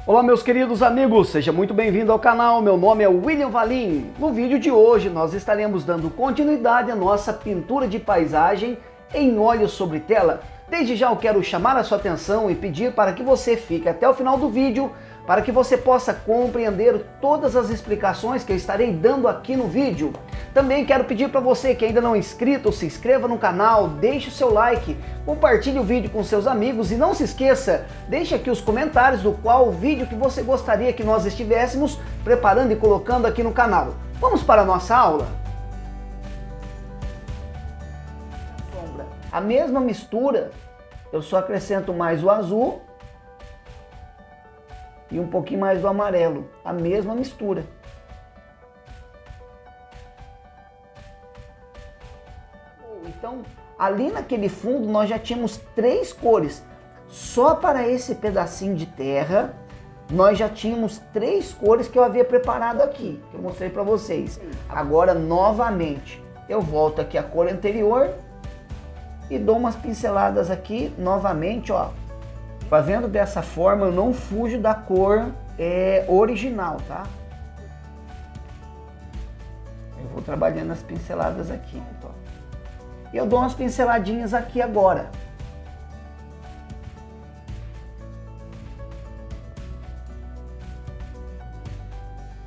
Olá meus queridos amigos, seja muito bem-vindo ao canal, meu nome é William Valim. No vídeo de hoje nós estaremos dando continuidade à nossa pintura de paisagem em óleo sobre tela. Desde já eu quero chamar a sua atenção e pedir para que você fique até o final do vídeo, para que você possa compreender todas as explicações que eu estarei dando aqui no vídeo. Também quero pedir para você que ainda não é inscrito, se inscreva no canal, deixe o seu like, compartilhe o vídeo com seus amigos e não se esqueça, deixe aqui os comentários do qual vídeo que você gostaria que nós estivéssemos preparando e colocando aqui no canal. Vamos para a nossa aula? A mesma mistura, eu só acrescento mais o azul e um pouquinho mais do amarelo, a mesma mistura. Então, ali naquele fundo nós já tínhamos 3 cores. Só para esse pedacinho de terra, nós já tínhamos 3 cores que eu havia preparado aqui, que eu mostrei para vocês. Agora, novamente, eu volto aqui a cor anterior e dou umas pinceladas aqui, novamente, ó. Fazendo dessa forma, eu não fujo da cor original, tá? Eu vou trabalhando as pinceladas aqui, ó. E eu dou umas pinceladinhas aqui agora.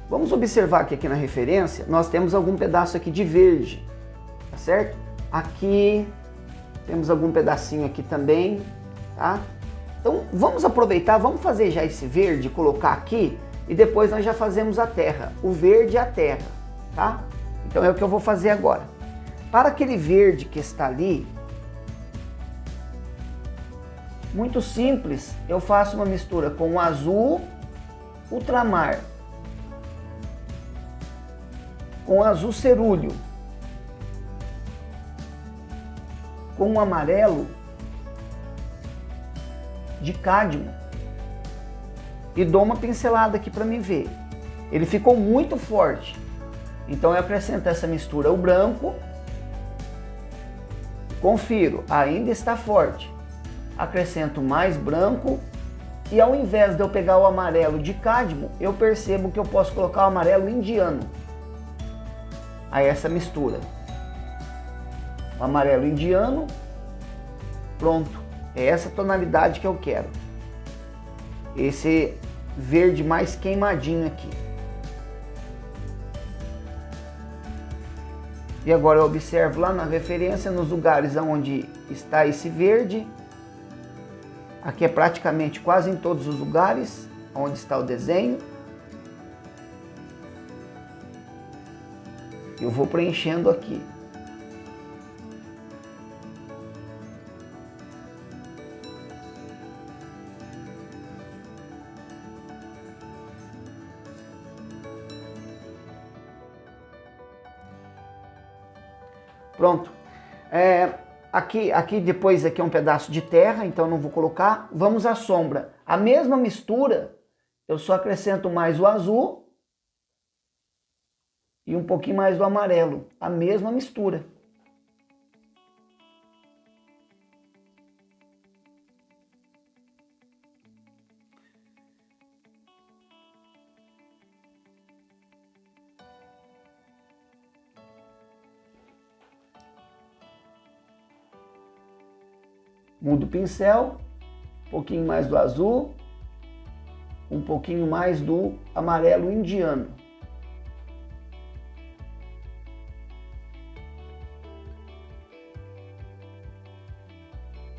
Vamos observar que aqui na referência, nós temos algum pedaço aqui de verde, tá certo? Aqui, temos algum pedacinho aqui também, tá? Então vamos aproveitar, vamos fazer já esse verde, colocar aqui e depois nós já fazemos a terra, o verde e a terra, tá? Então é o que eu vou fazer agora. Para aquele verde que está ali, muito simples, eu faço uma mistura com o azul ultramar, com o azul cerúleo, com o amarelo de cádmio e dou uma pincelada aqui para me ver. Ele ficou muito forte, então eu acrescento essa mistura o branco, confiro, ainda está forte, acrescento mais branco e ao invés de eu pegar o amarelo de cádmio, eu percebo que eu posso colocar o amarelo indiano a essa mistura. O amarelo indiano, pronto, é essa tonalidade que eu quero. Esse verde mais queimadinho aqui. E agora eu observo lá na referência, nos lugares onde está esse verde. Aqui é praticamente quase em todos os lugares onde está o desenho. Eu vou preenchendo aqui. Pronto. Aqui depois aqui é um pedaço de terra, então não vou colocar. Vamos à sombra. A mesma mistura, eu só acrescento mais o azul e um pouquinho mais do amarelo. A mesma mistura. Mudo o pincel, um pouquinho mais do azul, um pouquinho mais do amarelo indiano.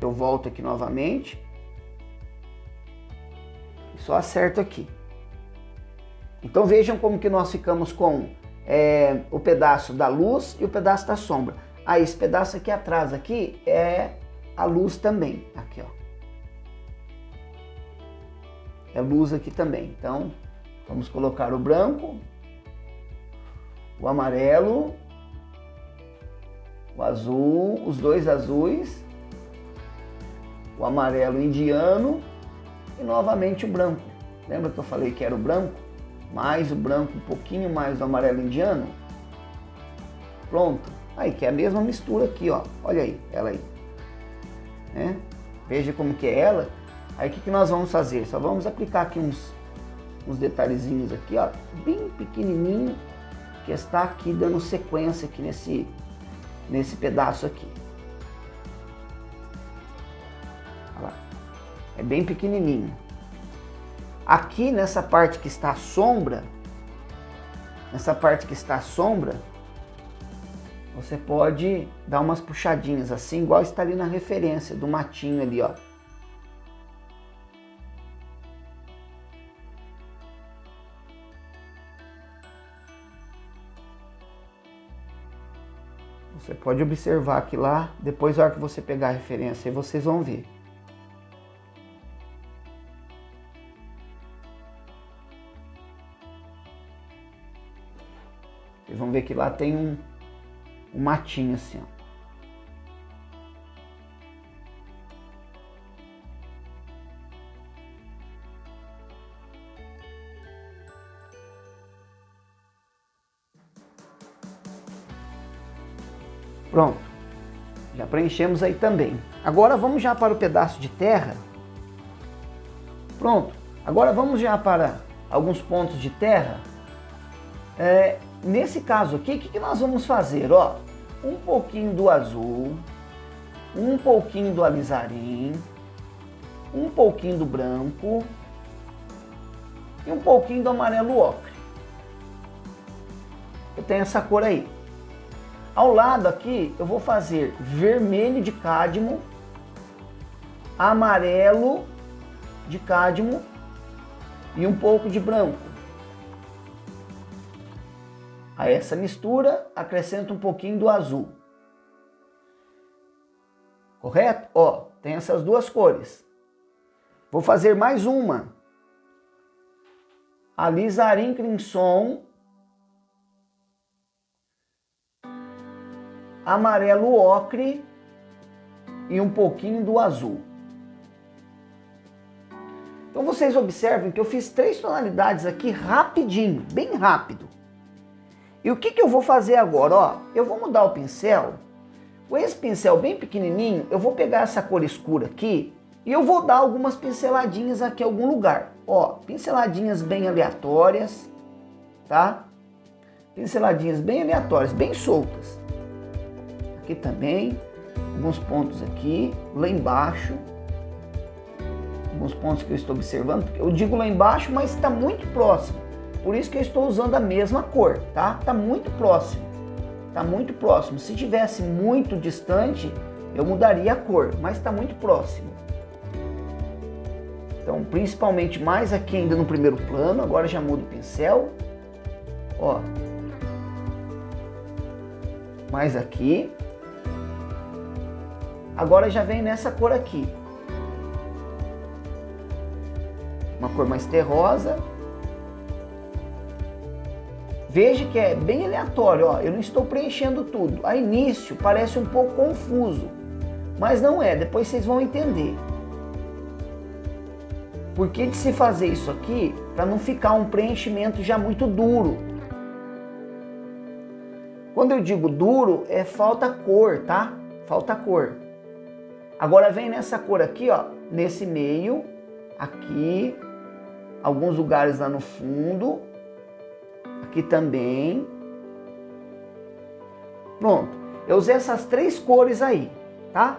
Eu volto aqui novamente e só acerto aqui. Então vejam como que nós ficamos com o pedaço da luz e o pedaço da sombra. Ah, esse pedaço aqui atrás aqui é a luz também, aqui ó. É luz aqui também, então vamos colocar o branco, o amarelo, o azul, os dois azuis, o amarelo indiano e novamente o branco. Lembra que eu falei que era o branco? Mais o branco, um pouquinho mais do amarelo indiano. Pronto, aí que é a mesma mistura aqui ó, olha aí, ela aí. Veja como que é ela. Aí o que nós vamos fazer? Só vamos aplicar aqui uns uns detalhezinhos aqui, ó, bem pequenininho, que está aqui dando sequência aqui nesse pedaço aqui. Olha lá. É bem pequenininho. Aqui nessa parte que está a sombra, você pode dar umas puxadinhas assim, igual está ali na referência do matinho ali, ó. Você pode observar que lá, depois na hora que você pegar a referência, aí vocês vão ver. Vocês vão ver que lá tem um matinho assim, ó. Pronto, já preenchemos aí também. Agora vamos já para o pedaço de terra. Pronto, agora vamos já para alguns pontos de terra. Nesse caso aqui, o que nós vamos fazer? Ó, um pouquinho do azul, um pouquinho do alizarim, um pouquinho do branco e um pouquinho do amarelo ocre. Eu tenho essa cor aí. Ao lado aqui eu vou fazer vermelho de cádmio, amarelo de cádmio e um pouco de branco. A essa mistura acrescento um pouquinho do azul. Correto? Ó, tem essas duas cores. Vou fazer mais uma. Alizarim crimson, amarelo ocre e um pouquinho do azul. Então vocês observem que eu fiz 3 tonalidades aqui rapidinho, bem rápido. E o que eu vou fazer agora? Ó, eu vou mudar o pincel. Com esse pincel bem pequenininho, eu vou pegar essa cor escura aqui e eu vou dar algumas pinceladinhas aqui em algum lugar. Ó, pinceladinhas bem aleatórias, tá? Pinceladinhas bem aleatórias, bem soltas. Aqui também, alguns pontos aqui, lá embaixo. Alguns pontos que eu estou observando. Eu digo lá embaixo, mas está muito próximo. Por isso que eu estou usando a mesma cor, tá? Tá muito próximo. Tá muito próximo. Se tivesse muito distante, eu mudaria a cor, mas está muito próximo. Então, principalmente mais aqui ainda no primeiro plano, agora já mudo o pincel. Ó. Mais aqui. Agora já vem nessa cor aqui. Uma cor mais terrosa. Veja que é bem aleatório, ó. Eu não estou preenchendo tudo. A início parece um pouco confuso, mas não é, depois vocês vão entender. Por que de se fazer isso aqui? Para não ficar um preenchimento já muito duro. Quando eu digo duro, falta cor, tá? Falta cor. Agora vem nessa cor aqui, ó, nesse meio, aqui, alguns lugares lá no fundo, aqui também. Pronto, eu usei essas 3 cores aí, tá?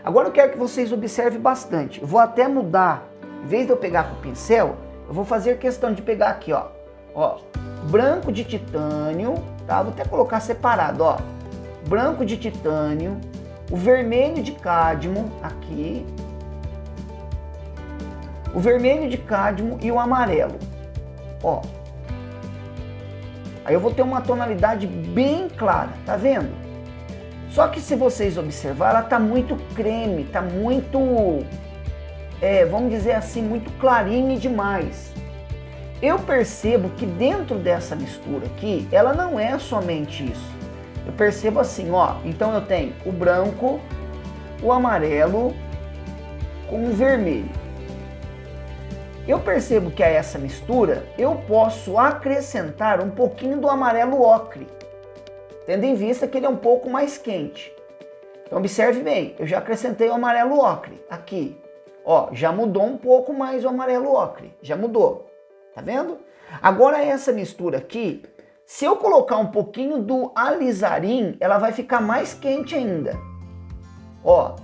Agora eu quero que vocês observem bastante. Eu vou até mudar, em vez de eu pegar com o pincel, eu vou fazer questão de pegar aqui, ó, branco de titânio, tá? Vou até colocar separado, ó, branco de titânio, o vermelho de cádmio aqui, o vermelho de cádmio e o amarelo, ó. Aí eu vou ter uma tonalidade bem clara, tá vendo? Só que se vocês observarem, ela tá muito creme, tá muito, vamos dizer assim, muito clarinha demais. Eu percebo que dentro dessa mistura aqui, ela não é somente isso. Eu percebo assim, ó, então eu tenho o branco, o amarelo com o vermelho. Eu percebo que a essa mistura eu posso acrescentar um pouquinho do amarelo ocre, tendo em vista que ele é um pouco mais quente. Então observe bem, eu já acrescentei o amarelo ocre aqui. Ó, já mudou um pouco mais o amarelo ocre, já mudou. Tá vendo? Agora essa mistura aqui, se eu colocar um pouquinho do alizarim, ela vai ficar mais quente ainda. Ó,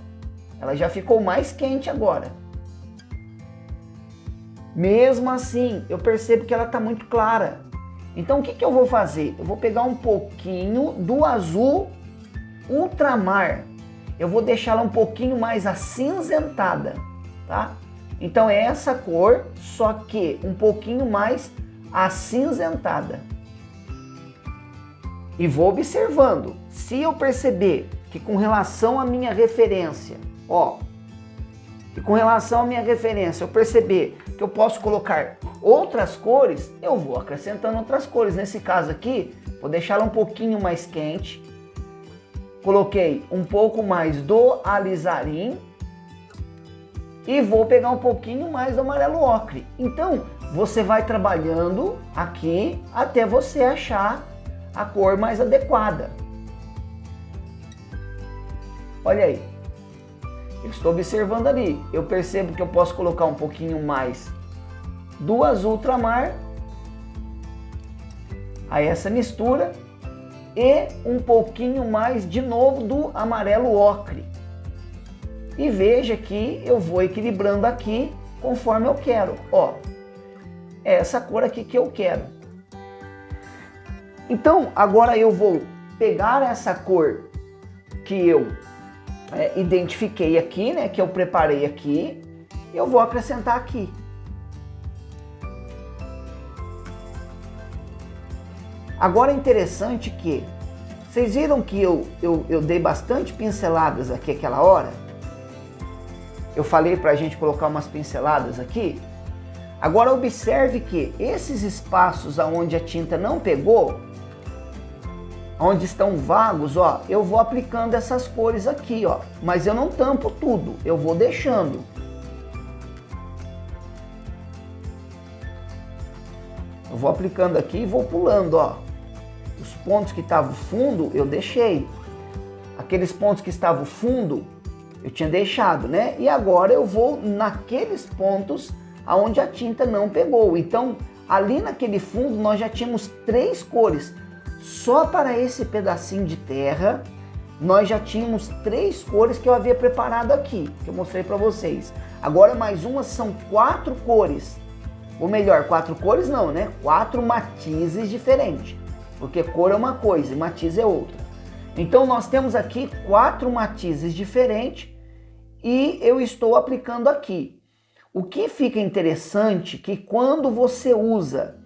ela já ficou mais quente agora. Mesmo assim, eu percebo que ela está muito clara. Então o que eu vou fazer? Eu vou pegar um pouquinho do azul ultramar. Eu vou deixá-la um pouquinho mais acinzentada, tá? Então é essa cor, só que um pouquinho mais acinzentada. E vou observando. Se eu perceber que com relação à minha referência, ó, que com relação à minha referência eu perceber que eu posso colocar outras cores, eu vou acrescentando outras cores. Nesse caso aqui, vou deixá-la um pouquinho mais quente. Coloquei um pouco mais do alizarim e vou pegar um pouquinho mais do amarelo ocre. Então, você vai trabalhando aqui até você achar a cor mais adequada. Olha aí. Eu estou observando ali. Eu percebo que eu posso colocar um pouquinho mais do azul ultramar a essa mistura e um pouquinho mais de novo do amarelo ocre. E veja que eu vou equilibrando aqui conforme eu quero. Ó, é essa cor aqui que eu quero. Então, agora eu vou pegar essa cor que eu identifiquei aqui, né, que eu preparei aqui, e eu vou acrescentar aqui. Agora é interessante que vocês viram que eu dei bastante pinceladas aqui aquela hora. Eu falei pra gente colocar umas pinceladas aqui. Agora observe que esses espaços aonde a tinta não pegou, onde estão vagos, ó, eu vou aplicando essas cores aqui, ó, mas eu não tampo tudo, eu vou deixando. Eu vou aplicando aqui e vou pulando, ó. Os pontos que estavam fundo, eu deixei. Aqueles pontos que estavam fundo, eu tinha deixado, né? E agora eu vou naqueles pontos aonde a tinta não pegou. Então, ali naquele fundo nós já tínhamos 3 cores. Só para esse pedacinho de terra, nós já tínhamos 3 cores que eu havia preparado aqui, que eu mostrei para vocês. Agora mais uma, são 4 cores. Ou melhor, 4 cores não, né? 4 matizes diferentes. Porque cor é uma coisa e matiz é outra. Então nós temos aqui 4 matizes diferentes e eu estou aplicando aqui. O que fica interessante é que quando você usa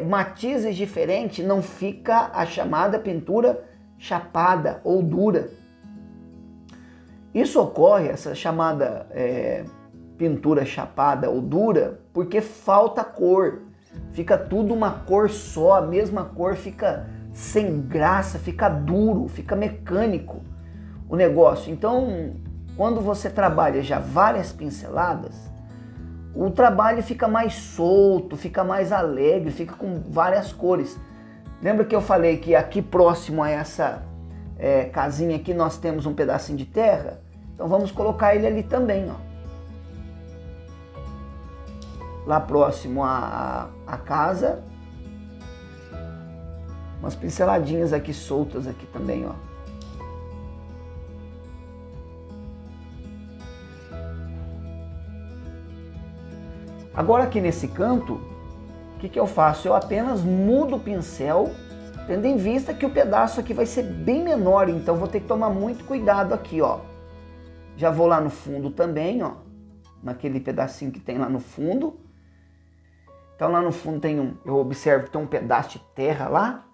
matizes diferentes, não fica a chamada pintura chapada ou dura. Isso ocorre, essa chamada pintura chapada ou dura, porque falta cor. Fica tudo uma cor só, a mesma cor, fica sem graça, fica duro, fica mecânico o negócio. Então, quando você trabalha já várias pinceladas, o trabalho fica mais solto, fica mais alegre, fica com várias cores. Lembra que eu falei que aqui próximo a essa casinha aqui nós temos um pedacinho de terra? Então vamos colocar ele ali também, ó. Lá próximo à casa. Umas pinceladinhas aqui soltas aqui também, ó. Agora aqui nesse canto, o que eu faço? Eu apenas mudo o pincel, tendo em vista que o pedaço aqui vai ser bem menor, então vou ter que tomar muito cuidado aqui, ó. Já vou lá no fundo também, ó, naquele pedacinho que tem lá no fundo. Então lá no fundo tem eu observo que tem um pedaço de terra lá.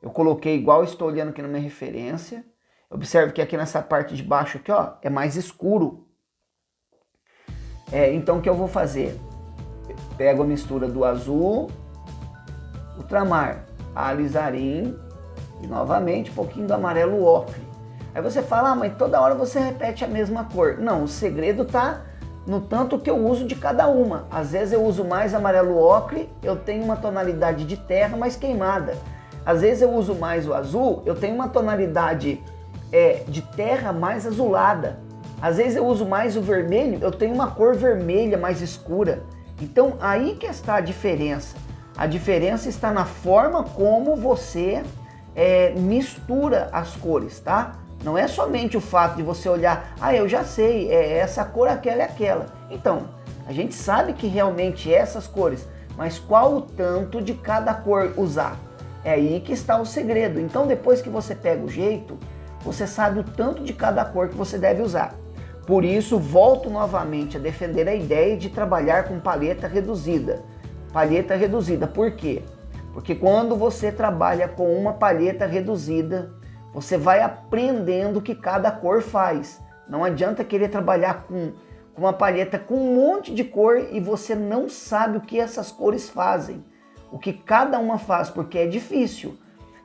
Eu coloquei igual eu estou olhando aqui na minha referência. Observe que aqui nessa parte de baixo aqui, ó, é mais escuro. Então o que eu vou fazer? Pego a mistura do azul, ultramar, alizarim e novamente um pouquinho do amarelo ocre. Aí você fala, mas toda hora você repete a mesma cor. Não, o segredo tá no tanto que eu uso de cada uma. Às vezes eu uso mais amarelo ocre, eu tenho uma tonalidade de terra mais queimada. Às vezes eu uso mais o azul, eu tenho uma tonalidade de terra mais azulada. Às vezes eu uso mais o vermelho, eu tenho uma cor vermelha mais escura. Então aí que está a diferença. A diferença está na forma como você mistura as cores, tá? Não é somente o fato de você olhar, eu já sei, essa cor, aquela e aquela. Então, a gente sabe que realmente essas cores, mas qual o tanto de cada cor usar? É aí que está o segredo. Então, depois que você pega o jeito, você sabe o tanto de cada cor que você deve usar. Por isso, volto novamente a defender a ideia de trabalhar com paleta reduzida. Paleta reduzida, por quê? Porque quando você trabalha com uma paleta reduzida, você vai aprendendo o que cada cor faz. Não adianta querer trabalhar com uma paleta com um monte de cor e você não sabe o que essas cores fazem. O que cada uma faz, porque é difícil.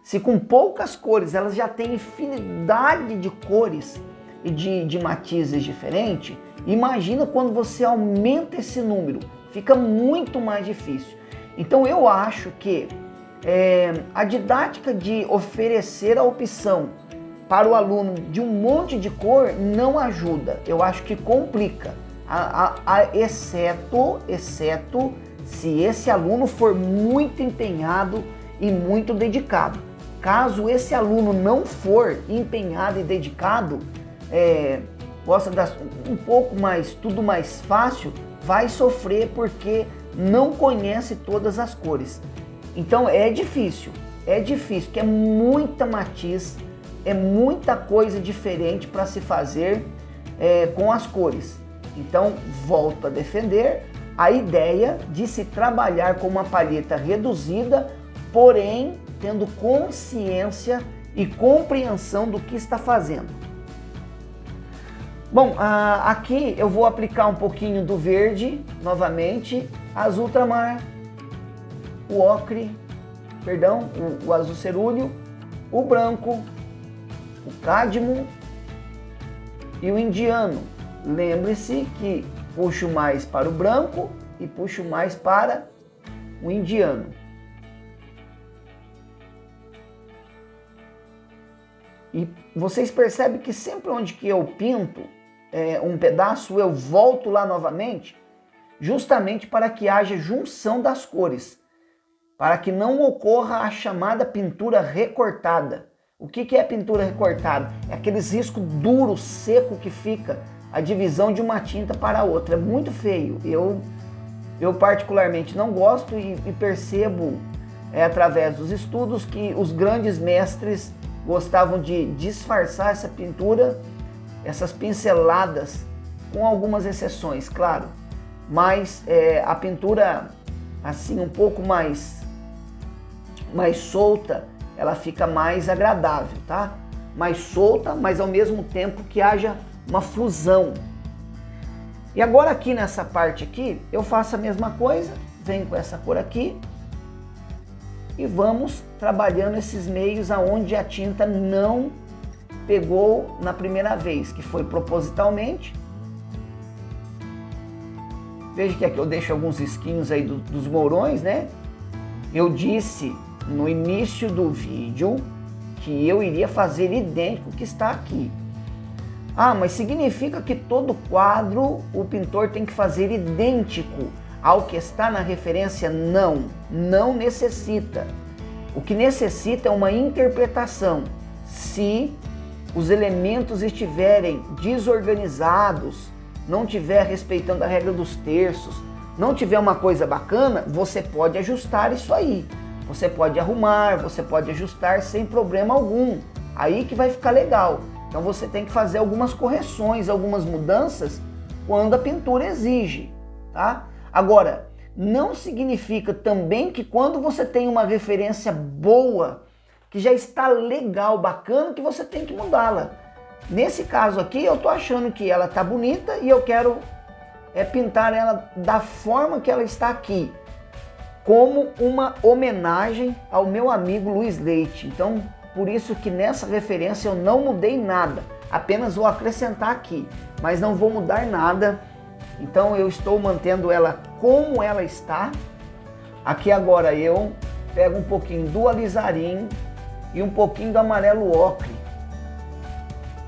Se com poucas cores elas já têm infinidade de cores e de matizes diferentes, imagina quando você aumenta esse número. Fica muito mais difícil. Então eu acho que a didática de oferecer a opção para o aluno de um monte de cor não ajuda. Eu acho que complica, exceto se esse aluno for muito empenhado e muito dedicado. Caso esse aluno não for empenhado e dedicado, gosta um pouco mais, tudo mais fácil, vai sofrer porque não conhece todas as cores. Então é difícil, que é muita matiz, é muita coisa diferente para se fazer com as cores. Então volto a defender a ideia de se trabalhar com uma paleta reduzida, porém tendo consciência e compreensão do que está fazendo. Bom, aqui eu vou aplicar um pouquinho do verde, novamente, azul ultramar, o ocre, perdão, o azul cerúleo, o branco, o cádmio e o indiano. Lembre-se que puxo mais para o branco e puxo mais para o indiano. E vocês percebem que sempre onde que eu pinto um pedaço, eu volto lá novamente, justamente para que haja junção das cores, para que não ocorra a chamada pintura recortada. O que é pintura recortada? É aqueles riscos duros, seco que fica a divisão de uma tinta para a outra. É muito feio. Eu particularmente não gosto e percebo através dos estudos que os grandes mestres gostavam de disfarçar essa pintura, essas pinceladas, com algumas exceções, claro. Mas a pintura assim um pouco mais solta, ela fica mais agradável, tá? Mais solta, mas ao mesmo tempo que haja uma fusão. E agora aqui nessa parte aqui, eu faço a mesma coisa, venho com essa cor aqui e vamos trabalhando esses meios aonde a tinta não pegou na primeira vez, que foi propositalmente. Veja que aqui eu deixo alguns risquinhos aí dos mourões, né? Eu disse no início do vídeo que eu iria fazer idêntico que está aqui. Mas significa que todo quadro o pintor tem que fazer idêntico ao que está na referência? Não, não necessita. O que necessita é uma interpretação. Se os elementos estiverem desorganizados, não estiver respeitando a regra dos terços, não tiver uma coisa bacana, você pode ajustar isso aí. Você pode arrumar, você pode ajustar sem problema algum. Aí que vai ficar legal. Então você tem que fazer algumas correções, algumas mudanças quando a pintura exige, tá? Agora, não significa também que quando você tem uma referência boa, que já está legal, bacana, que você tem que mudá-la. Nesse caso aqui, eu tô achando que ela tá bonita e eu quero pintar ela da forma que ela está aqui, como uma homenagem ao meu amigo Luiz Leite. Então, por isso que nessa referência eu não mudei nada, apenas vou acrescentar aqui, mas não vou mudar nada. Então eu estou mantendo ela como ela está. Aqui agora eu pego um pouquinho do alizarim e um pouquinho do amarelo ocre,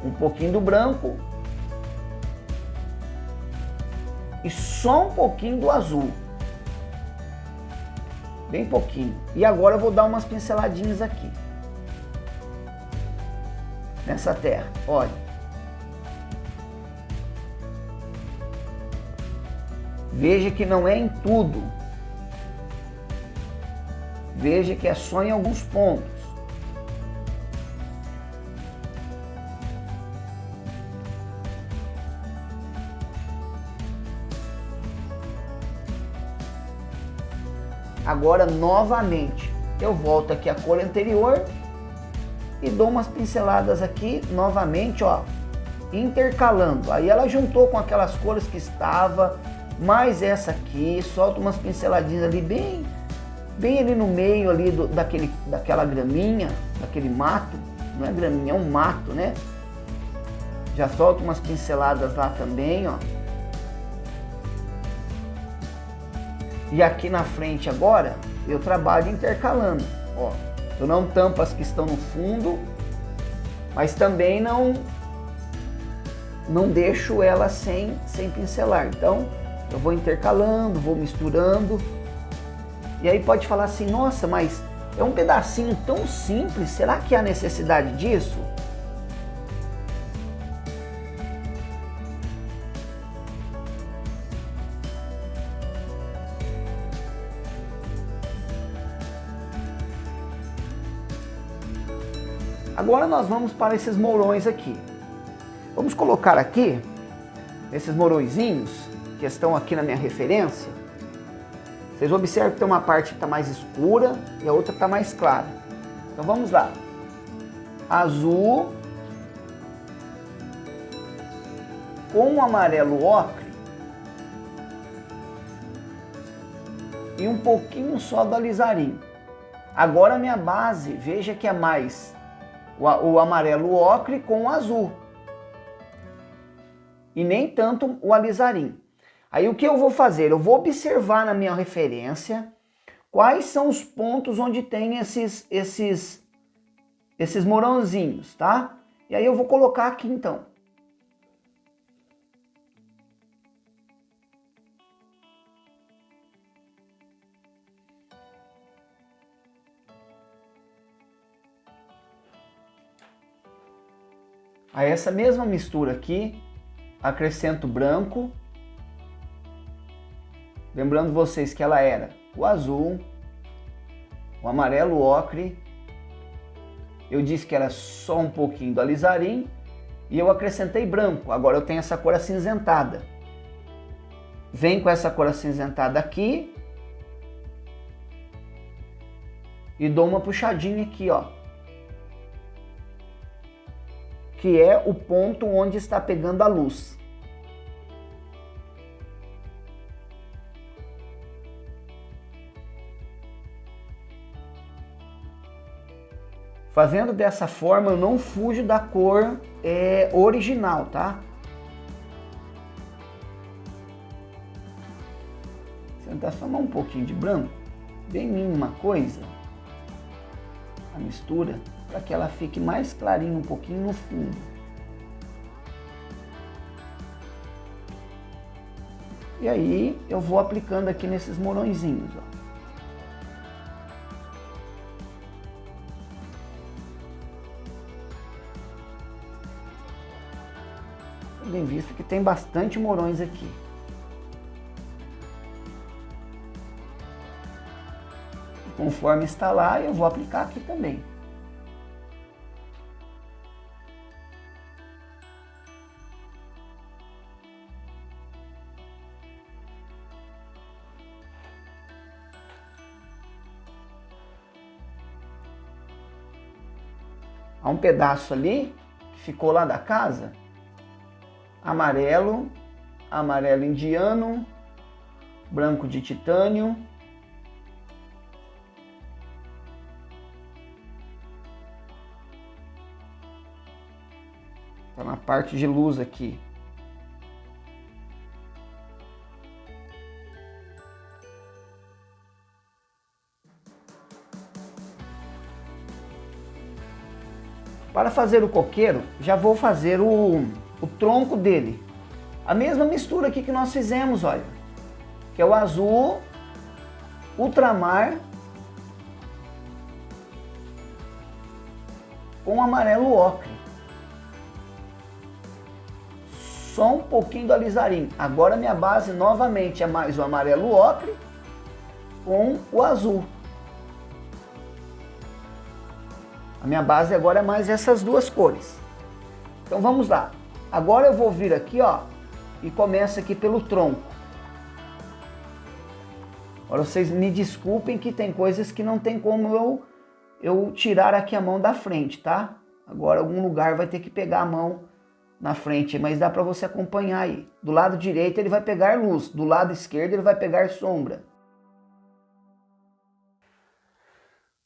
um pouquinho do branco e só um pouquinho do azul. bem pouquinho. E agora eu vou dar umas pinceladinhas aqui, nessa terra, olha. Veja que não é em tudo. Veja que é só em alguns pontos. Agora, novamente, eu volto aqui à cor anterior e dou umas pinceladas aqui, novamente, ó, intercalando. Aí ela juntou com aquelas cores que estava, mais essa aqui, solta umas pinceladinhas ali, bem ali no meio ali daquela graminha, daquele mato. Não é graminha, é um mato, né? Já solta umas pinceladas lá também, ó. E aqui na frente agora, eu trabalho intercalando, ó. Eu não tampo as que estão no fundo, mas também não deixo elas sem pincelar. Então, eu vou intercalando, vou misturando. E aí pode falar assim, nossa, mas é um pedacinho tão simples, será que há necessidade disso? Agora nós vamos para esses mourões aqui. Vamos colocar aqui, esses mourõezinhos, que estão aqui na minha referência. Vocês observam que tem uma parte que está mais escura e a outra está mais clara. Então vamos lá. Azul com amarelo ocre e um pouquinho só do alizarim. Agora a minha base, veja que é mais o amarelo ocre com o azul. E nem tanto o alizarim. Aí o que eu vou fazer? Eu vou observar na minha referência quais são os pontos onde tem esses mourãozinhos, tá? E aí eu vou colocar aqui então. A essa mesma mistura aqui, acrescento branco. Lembrando vocês que ela era o azul, o amarelo ocre. Eu disse que era só um pouquinho do alizarim e eu acrescentei branco. Agora eu tenho essa cor acinzentada. Vem com essa cor acinzentada aqui e dou uma puxadinha aqui, ó. Que é o ponto onde está pegando a luz. Fazendo dessa forma, eu não fujo da cor original, tá? Vou tentar somar um pouquinho de branco, bem mínima coisa, a mistura, para que ela fique mais clarinha um pouquinho no fundo. E aí eu vou aplicando aqui nesses mourõezinhos, ó. Tendo em vista que tem bastante mourões aqui. E conforme está lá, eu vou aplicar aqui também. Há um pedaço ali que ficou lá da casa, amarelo, amarelo indiano, branco de titânio, tá na parte de luz aqui. Para fazer o coqueiro, já vou fazer o tronco dele. A mesma mistura aqui que nós fizemos, olha. Que é o azul, ultramar com o amarelo ocre. Só um pouquinho do alizarinho. Agora minha base novamente é mais o amarelo ocre com o azul. A minha base agora é mais essas duas cores. Então vamos lá. Agora eu vou vir aqui, ó, e começo aqui pelo tronco. Agora vocês me desculpem que tem coisas que não tem como eu tirar aqui a mão da frente, tá? Agora algum lugar vai ter que pegar a mão na frente, mas dá para você acompanhar aí. Do lado direito ele vai pegar luz, do lado esquerdo ele vai pegar sombra.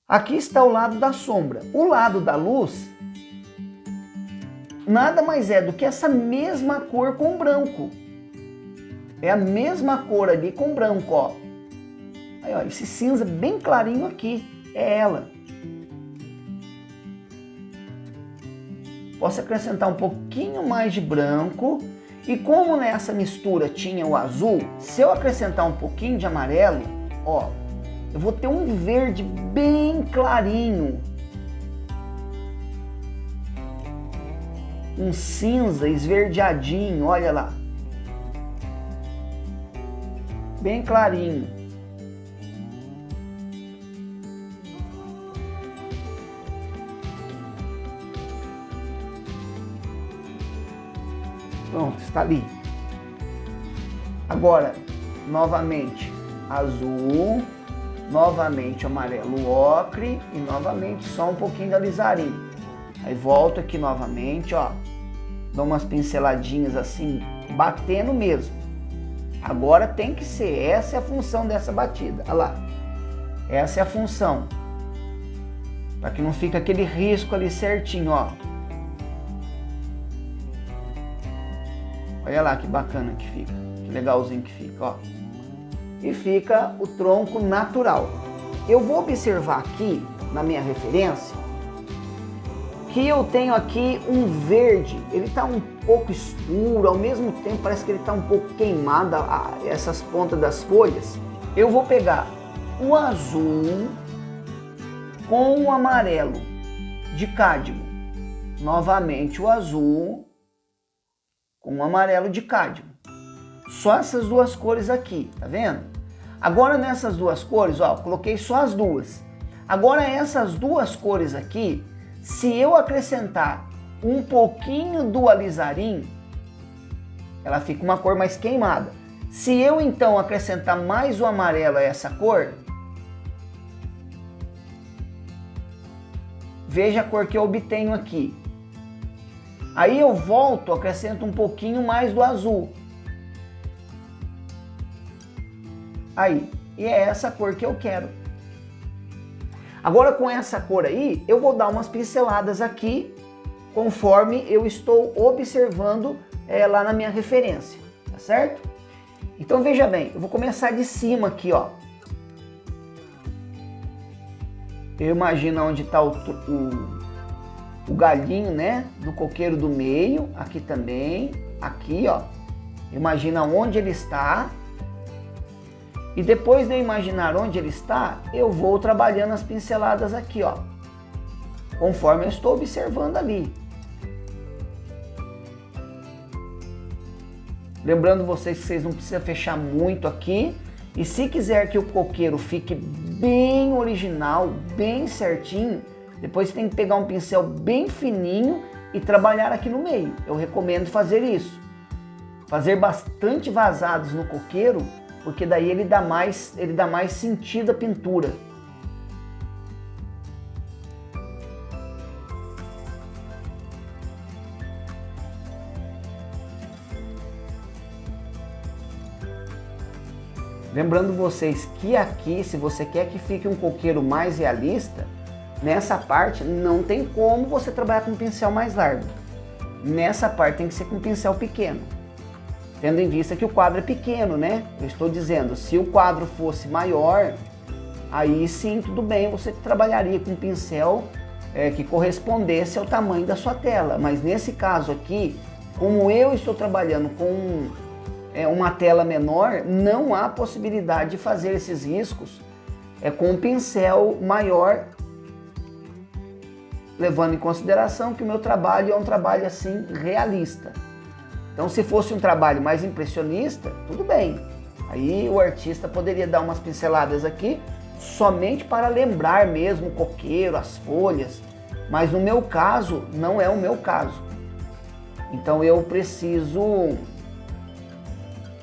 Aqui está o lado da sombra. O lado da luz nada mais é do que essa mesma cor com branco. É a mesma cor ali com branco, ó. Aí, ó, esse cinza bem clarinho aqui é ela. Posso acrescentar um pouquinho mais de branco. E como nessa mistura tinha o azul, se eu acrescentar um pouquinho de amarelo, ó, eu vou ter um verde bem clarinho. Um cinza esverdeadinho, olha lá. Bem clarinho. Pronto, está ali. Agora, novamente azul, novamente amarelo ocre e novamente só um pouquinho de alizarinho. Aí volto aqui novamente, ó, dou umas pinceladinhas assim, batendo mesmo. Agora tem que ser, essa é a função dessa batida, olha lá. Essa é a função, para que não fique aquele risco ali certinho, ó. Olha lá que bacana que fica, que legalzinho que fica, ó. E fica o tronco natural. Eu vou observar aqui, na minha referência, que eu tenho aqui um verde, ele está um pouco escuro, ao mesmo tempo parece que ele está um pouco queimado, essas pontas das folhas. Eu vou pegar o azul com o amarelo de cádmio. Novamente o azul com o amarelo de cádmio. Só essas duas cores aqui, tá vendo? Agora nessas duas cores, ó, coloquei só as duas. Agora essas duas cores aqui, se eu acrescentar um pouquinho do alizarim, ela fica uma cor mais queimada. Se eu então acrescentar mais o amarelo a essa cor, veja a cor que eu obtenho aqui. Aí eu volto, acrescento um pouquinho mais do azul. Aí, e é essa cor que eu quero. Agora com essa cor aí, eu vou dar umas pinceladas aqui, conforme eu estou observando lá na minha referência, tá certo? Então veja bem, eu vou começar de cima aqui, ó. Eu imagino onde está o galinho, né, do coqueiro do meio, aqui também, aqui, ó. Imagina onde ele está. E depois de eu imaginar onde ele está, eu vou trabalhando as pinceladas aqui, ó, conforme eu estou observando ali. Lembrando vocês que vocês não precisam fechar muito aqui. E se quiser que o coqueiro fique bem original, bem certinho, depois você tem que pegar um pincel bem fininho e trabalhar aqui no meio. Eu recomendo fazer isso. Fazer bastante vazados no coqueiro, porque daí ele dá mais sentido à pintura. Lembrando vocês que aqui, se você quer que fique um coqueiro mais realista, nessa parte não tem como você trabalhar com um pincel mais largo. Nessa parte tem que ser com um pincel pequeno. Tendo em vista que o quadro é pequeno, né? Eu estou dizendo, se o quadro fosse maior, aí sim, tudo bem, você trabalharia com um pincel que correspondesse ao tamanho da sua tela. Mas nesse caso aqui, como eu estou trabalhando com uma tela menor, não há possibilidade de fazer esses riscos com um pincel maior levando em consideração que o meu trabalho é um trabalho assim realista. Então, se fosse um trabalho mais impressionista, tudo bem. Aí o artista poderia dar umas pinceladas aqui, somente para lembrar mesmo o coqueiro, as folhas. Mas no meu caso, não é o meu caso. Então eu preciso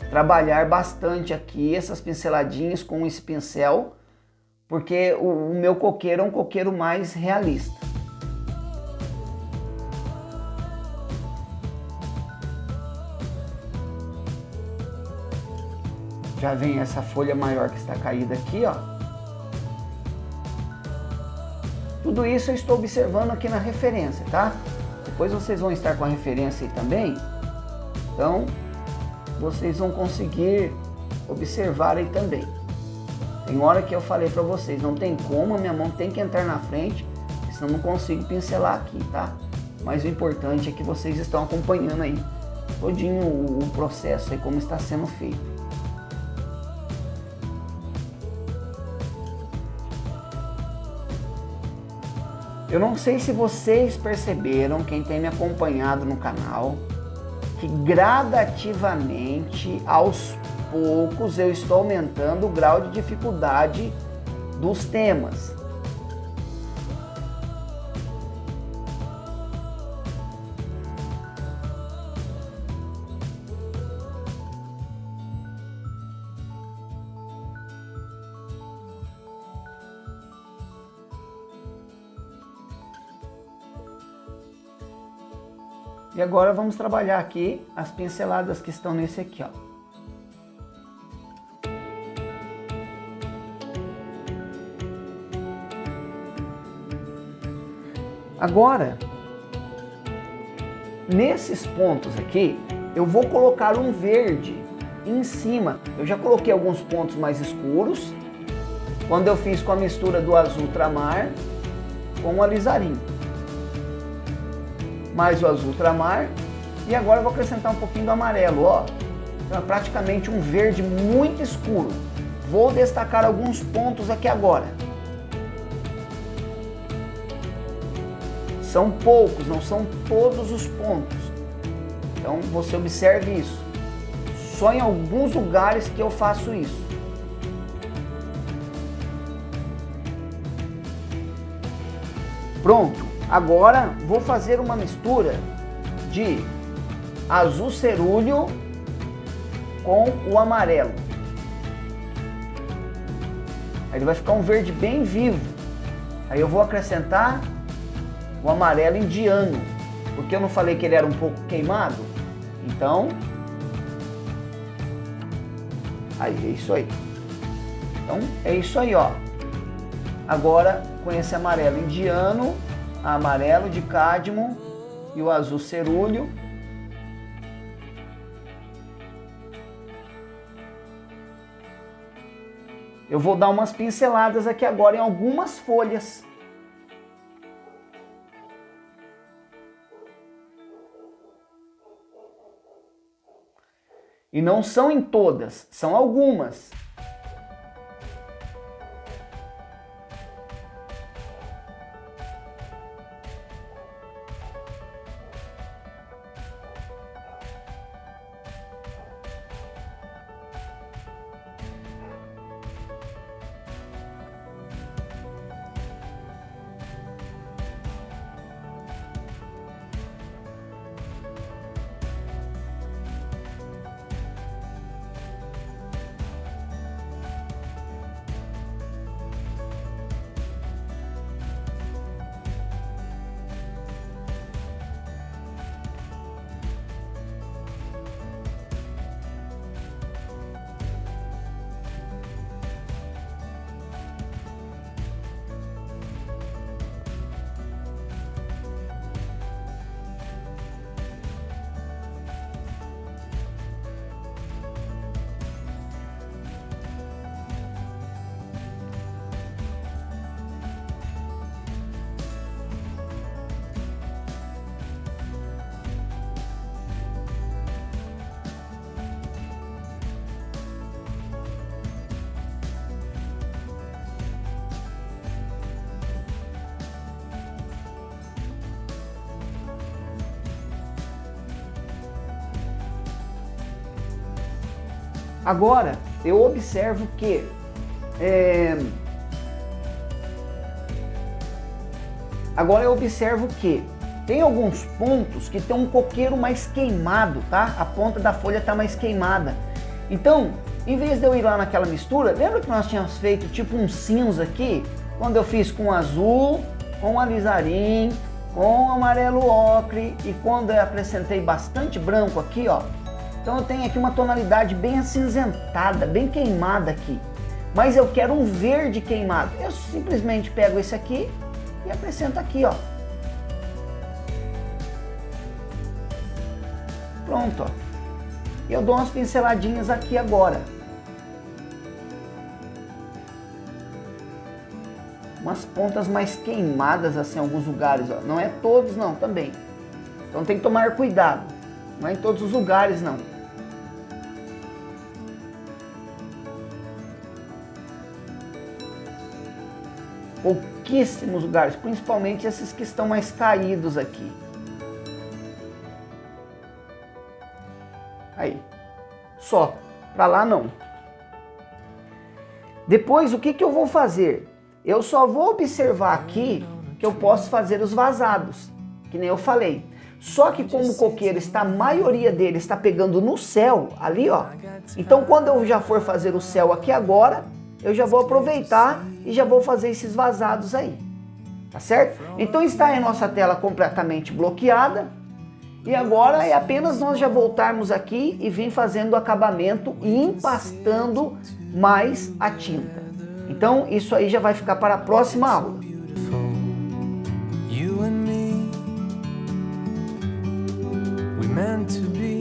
trabalhar bastante aqui essas pinceladinhas com esse pincel, porque o meu coqueiro é um coqueiro mais realista. Já vem essa folha maior que está caída aqui, ó. Tudo isso eu estou observando aqui na referência, tá? Depois vocês vão estar com a referência aí também. Então, vocês vão conseguir observar aí também. Tem hora que eu falei para vocês, não tem como, a minha mão tem que entrar na frente, senão eu não consigo pincelar aqui, tá? Mas o importante é que vocês estão acompanhando aí todinho o processo aí, como está sendo feito. Eu não sei se vocês perceberam, quem tem me acompanhado no canal, que gradativamente, aos poucos, eu estou aumentando o grau de dificuldade dos temas. E agora vamos trabalhar aqui as pinceladas que estão nesse aqui, ó. Agora, nesses pontos aqui, eu vou colocar um verde em cima. Eu já coloquei alguns pontos mais escuros, quando eu fiz com a mistura do azul ultramar com o alizarinho. Mais o azul ultramar, e agora eu vou acrescentar um pouquinho do amarelo, ó. Então é praticamente um verde muito escuro. Vou destacar alguns pontos aqui agora. São poucos, não são todos os pontos. Então você observe isso. Só em alguns lugares que eu faço isso. Pronto. Agora vou fazer uma mistura de azul cerúleo com o amarelo. Aí ele vai ficar um verde bem vivo. Aí eu vou acrescentar o amarelo indiano, porque eu não falei que ele era um pouco queimado? Então, aí é isso aí. Então é isso aí, ó. Agora com esse amarelo indiano, amarelo de cádmio e o azul cerúleo. Eu vou dar umas pinceladas aqui agora em algumas folhas. E não são em todas, são algumas. Agora, eu observo que tem alguns pontos que tem um coqueiro mais queimado, tá? A ponta da folha tá mais queimada. Então, em vez de eu ir lá naquela mistura, lembra que nós tínhamos feito tipo um cinza aqui? Quando eu fiz com azul, com alizarim, com amarelo ocre e quando eu acrescentei bastante branco aqui, ó. Então eu tenho aqui uma tonalidade bem acinzentada, bem queimada aqui. Mas eu quero um verde queimado. Eu simplesmente pego esse aqui e acrescento aqui, ó. Pronto, ó. E eu dou umas pinceladinhas aqui agora. Umas pontas mais queimadas assim em alguns lugares, ó. Não é todos não, também. Então tem que tomar cuidado. Não é em todos os lugares não. Pouquíssimos lugares, principalmente esses que estão mais caídos aqui. Aí, só, pra lá não. Depois o que eu vou fazer? Eu só vou observar aqui que eu posso fazer os vazados, que nem eu falei. Só que como o coqueiro está, a maioria dele está pegando no céu, ali ó. Então quando eu já for fazer o céu aqui agora, eu já vou aproveitar e já vou fazer esses vazados aí. Tá certo? Então está aí a nossa tela completamente bloqueada. E agora é apenas nós já voltarmos aqui e vir fazendo o acabamento e empastando mais a tinta. Então isso aí já vai ficar para a próxima aula. You and me, we meant to be.